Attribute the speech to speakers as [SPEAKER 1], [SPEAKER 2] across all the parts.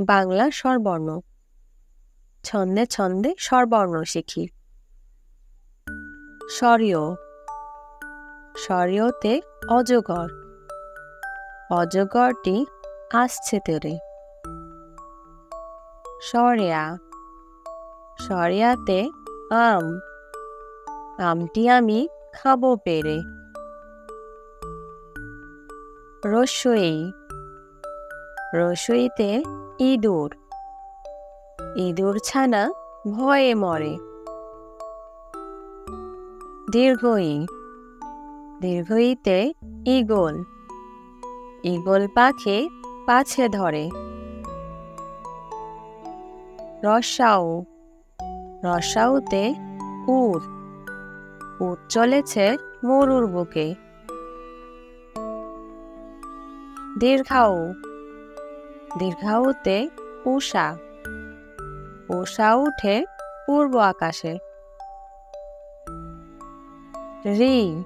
[SPEAKER 1] বাংলা স্বরবর্ণ। ছন্দে ছন্দে স্বরবর্ণ শিখি। স্বরীয়। স্বরীয়তে অজগর। অজগরটি আসছে তেরে। স্বরেয়া। স্বরেয়াতে আম। আমটি আমি খাবো পেরে। রস্বই। রস্বইতে ইঁদুর। ইঁদুর ছানা ভয়ে মরে। দীর্ঘই। দীর্ঘইতে ঈগল। ঈগল পাখি পাছে ধরে। রস্যাউ। রস্যাউতে উট। উট চলেছে মরুর বুকে। দীর্ঘাউ। দীর্ঘাউতে উষা। উষা উঠে পূর্ব আকাশে। ঋ।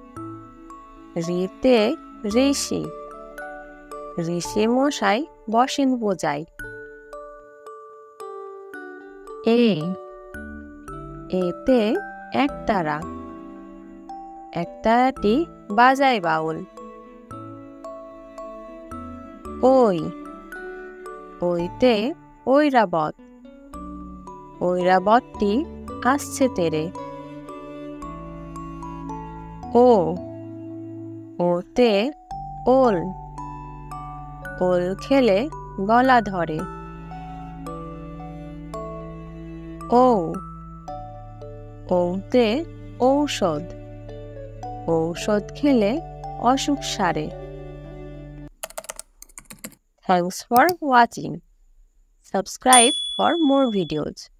[SPEAKER 1] ঋতে ঋষি। ঋষি মশাই বসেন পূজায়। এ। এতে একতারা। একতারাটি বাজায় বাউল। ওই। ওইতে ঐরাবত। ঐরাবতটি আসছে তেরে। ও। ওতে ওল। ওল খেলে গলা ধরে। ও। ওতে ঔষধ। ঔষধ খেলে অসুখ সারে। Thanks for watching. Subscribe for more videos.